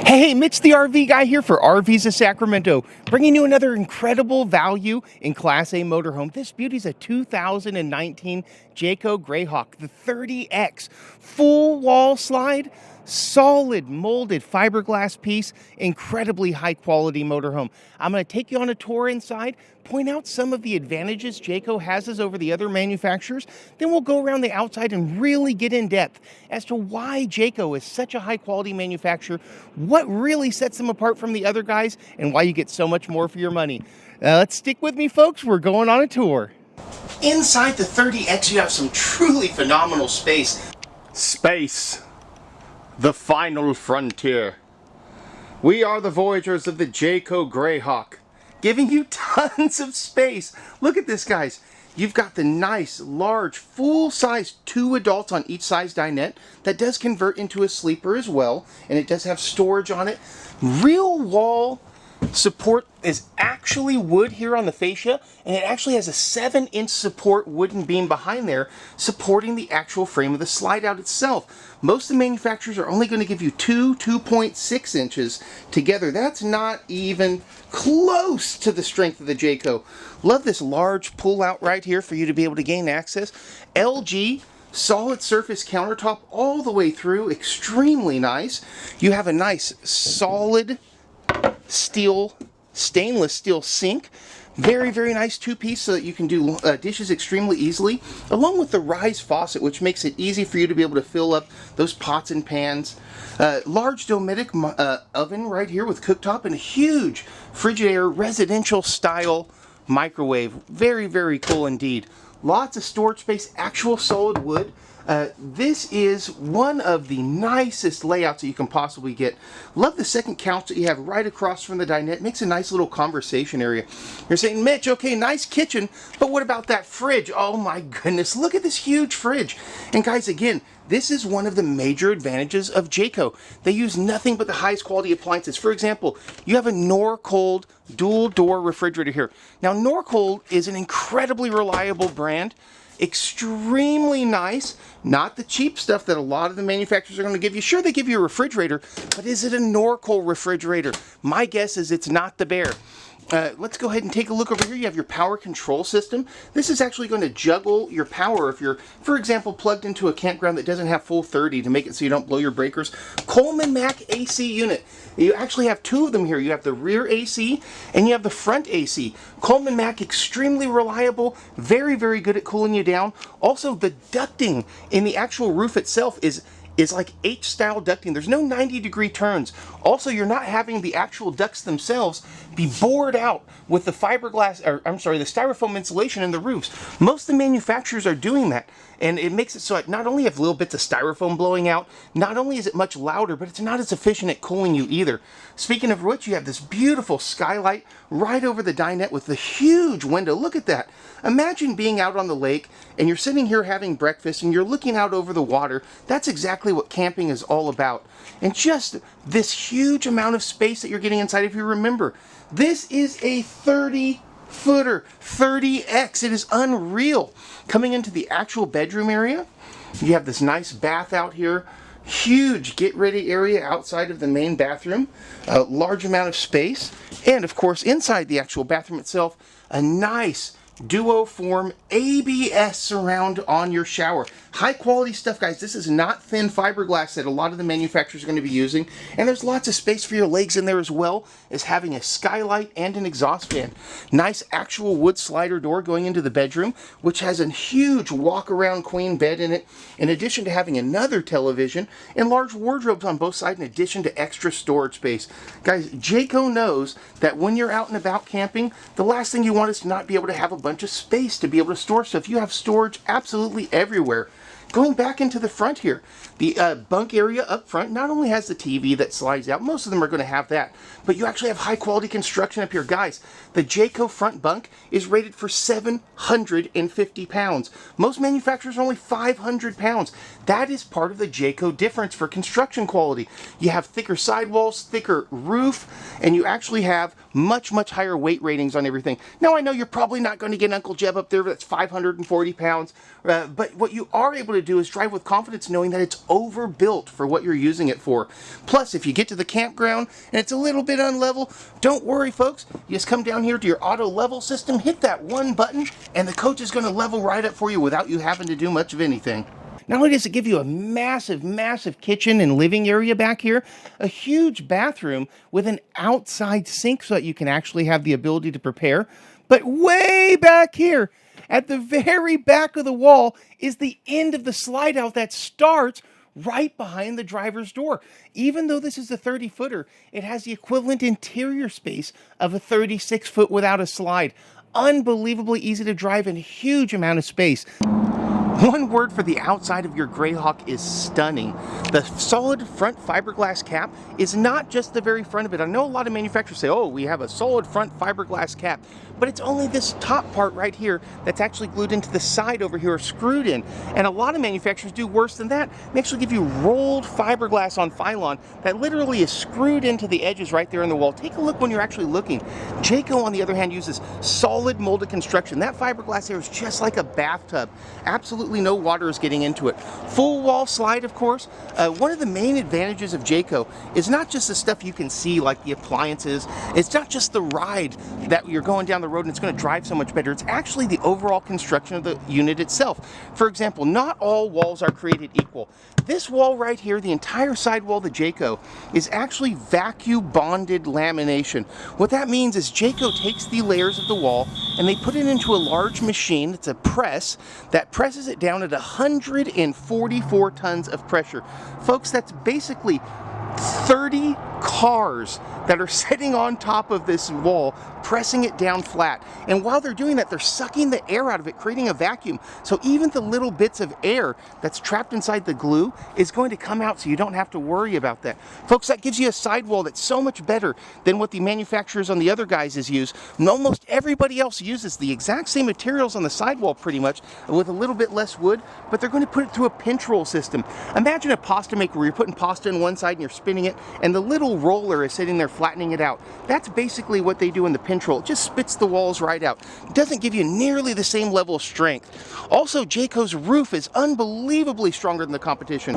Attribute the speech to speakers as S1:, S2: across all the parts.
S1: Hey, Mitch the RV guy here for RVs of Sacramento, bringing you another incredible value in Class A motorhome. This beauty's a 2019 Jayco Greyhawk, the 30X, full wall slide, solid molded fiberglass piece, incredibly high quality motorhome. I'm going to take you on a tour inside, point out some of the advantages Jayco has over the other manufacturers, then we'll go around the outside and really get in depth as to why Jayco is such a high quality manufacturer, what really sets them apart from the other guys, and why you get so much more for your money. Let's stick with me, folks. We're going on a tour. Inside the 30X, you have some truly phenomenal space. Space, the final frontier. We are the voyagers of the Jayco Greyhawk, giving you tons of space. Look at this, guys. You've got the nice, large, full-size 2 adults on each size dinette that does convert into a sleeper as well, and it does have storage on it. Real wall support is actually wood here on the fascia, and it actually has a 7-inch support wooden beam behind there supporting the actual frame of the slide out itself. Most of the manufacturers are only going to give you 2.6 inches together. That's not even close to the strength of the Jayco. Love this large pull out right here for you to be able to gain access. LG solid surface countertop all the way through, extremely nice. You have a nice solid stainless steel sink, very nice 2-piece so that you can do dishes extremely easily, along with the rise faucet, which makes it easy for you to be able to fill up those pots and pans. Large Dometic oven right here with cooktop, and a huge Frigidaire residential style microwave. Very cool indeed. Lots of storage space, actual solid wood. This is one of the nicest layouts that you can possibly get. Love the second couch that you have right across from the dinette. Makes a nice little conversation area. You're saying, Mitch, okay, nice kitchen, but what about that fridge? Oh my goodness, look at this huge fridge. And guys, again, this is one of the major advantages of Jayco. They use nothing but the highest quality appliances. For example, you have a Norcold dual door refrigerator here. Now, Norcold is an incredibly reliable brand. Extremely nice, not the cheap stuff that a lot of the manufacturers are going to give you. Sure, they give you a refrigerator, but is it a Norcold refrigerator? My guess is it's not the Bear. Let's go ahead and take a look over here. You have your power control system. This is actually going to juggle your power if you're, for example, plugged into a campground that doesn't have full 30 to make it so you don't blow your breakers. Coleman Mac AC unit. You actually have 2 of them here. You have the rear AC and you have the front AC. Coleman Mac, extremely reliable, very good at cooling you down. Also, the ducting in the actual roof itself is like H-style ducting. There's no 90-degree turns. Also, you're not having the actual ducts themselves be bored out with the fiberglass, or I'm sorry, the styrofoam insulation in the roofs. Most of the manufacturers are doing that, and it makes it so that not only have little bits of styrofoam blowing out, not only is it much louder, but it's not as efficient at cooling you either. Speaking of which, you have this beautiful skylight right over the dinette with the huge window. Look at that. Imagine being out on the lake and you're sitting here having breakfast and you're looking out over the water. That's exactly what camping is all about. And just this huge amount of space that you're getting inside. If you remember, this is a 30-footer, 30X. It is unreal. Coming into the actual bedroom area, you have this nice bath out here. Huge get-ready area outside of the main bathroom. A large amount of space. And, of course, inside the actual bathroom itself, a nice duo form ABS surround on your shower. High quality stuff, guys. This is not thin fiberglass that a lot of the manufacturers are going to be using. And there's lots of space for your legs in there, as well as having a skylight and an exhaust fan. Nice actual wood slider door going into the bedroom, which has a huge walk-around queen bed in it, in addition to having another television and large wardrobes on both sides, in addition to extra storage space. Guys, Jayco knows that when you're out and about camping, the last thing you want is to not be able to have a bunch of space to be able to store stuff. You have storage absolutely everywhere. Going back into the front here, the bunk area up front not only has the TV that slides out, most of them are going to have that, but you actually have high quality construction up here. Guys, the Jayco front bunk is rated for 750 pounds. Most manufacturers are only 500 pounds. That is part of the Jayco difference for construction quality. You have thicker sidewalls, thicker roof, and you actually have much higher weight ratings on everything. Now I know you're probably not going to get Uncle Jeb up there that's 540 pounds, but what you are able to do is drive with confidence knowing that it's overbuilt for what you're using it for. Plus, if you get to the campground and it's a little bit unlevel, don't worry folks, you just come down here to your auto level system, hit that one button, and the coach is going to level right up for you without you having to do much of anything. Not only does it give you a massive kitchen and living area back here, a huge bathroom with an outside sink so that you can actually have the ability to prepare, but way back here, at the very back of the wall, is the end of the slide out that starts right behind the driver's door. Even though this is a 30-footer, it has the equivalent interior space of a 36-foot without a slide. Unbelievably easy to drive and a huge amount of space. One word for the outside of your Greyhawk is stunning. The solid front fiberglass cap is not just the very front of it. I know a lot of manufacturers say, oh, we have a solid front fiberglass cap, but it's only this top part right here that's actually glued into the side over here or screwed in. And a lot of manufacturers do worse than that. They actually give you rolled fiberglass on Phylon that literally is screwed into the edges right there in the wall. Take a look when you're actually looking. Jayco, on the other hand, uses solid molded construction. That fiberglass here is just like a bathtub. Absolutely no water is getting into it. Full wall slide, of course. One of the main advantages of Jayco is not just the stuff you can see, like the appliances. It's not just the ride that you're going down the road and it's going to drive so much better. It's actually the overall construction of the unit itself. For example, not all walls are created equal. This wall right here, the entire side wall of the Jayco, is actually vacuum bonded lamination. What that means is Jayco takes the layers of the wall and they put it into a large machine. It's a press that presses it down at 144 tons of pressure. Folks, that's basically 30 cars that are sitting on top of this wall, pressing it down flat. And while they're doing that, they're sucking the air out of it, creating a vacuum. So even the little bits of air that's trapped inside the glue is going to come out, so you don't have to worry about that. Folks, that gives you a sidewall that's so much better than what the manufacturers on the other guys use. And almost everybody else uses the exact same materials on the sidewall pretty much, with a little bit less wood, but they're going to put it through a pinch roll system. Imagine a pasta maker where you're putting pasta in one side and you're spinning it, and the little roller is sitting there flattening it out. That's basically what they do in the pinch roll. It just spits the walls right out. It doesn't give you nearly the same level of strength. Also, Jayco's roof is unbelievably stronger than the competition.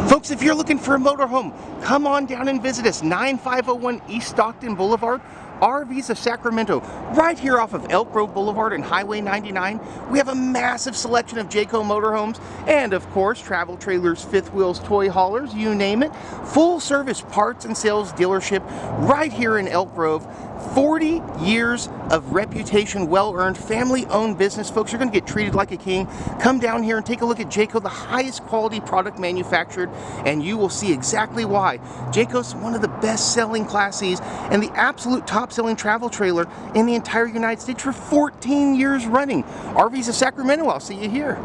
S1: Folks, if you're looking for a motorhome, come on down and visit us, 9501 East Stockton Boulevard, RVs of Sacramento, right here off of Elk Grove Boulevard and Highway 99. We have a massive selection of Jayco motorhomes and, of course, travel trailers, fifth wheels, toy haulers, you name it. Full service parts and sales dealership right here in Elk Grove. 40 years of reputation, well-earned, family-owned business. Folks, you're going to get treated like a king. Come down here and take a look at Jayco, the highest quality product manufactured, and you will see exactly why. Jayco's one of the best-selling Class Cs and the absolute top-selling travel trailer in the entire United States for 14 years running. RVs of Sacramento, I'll see you here.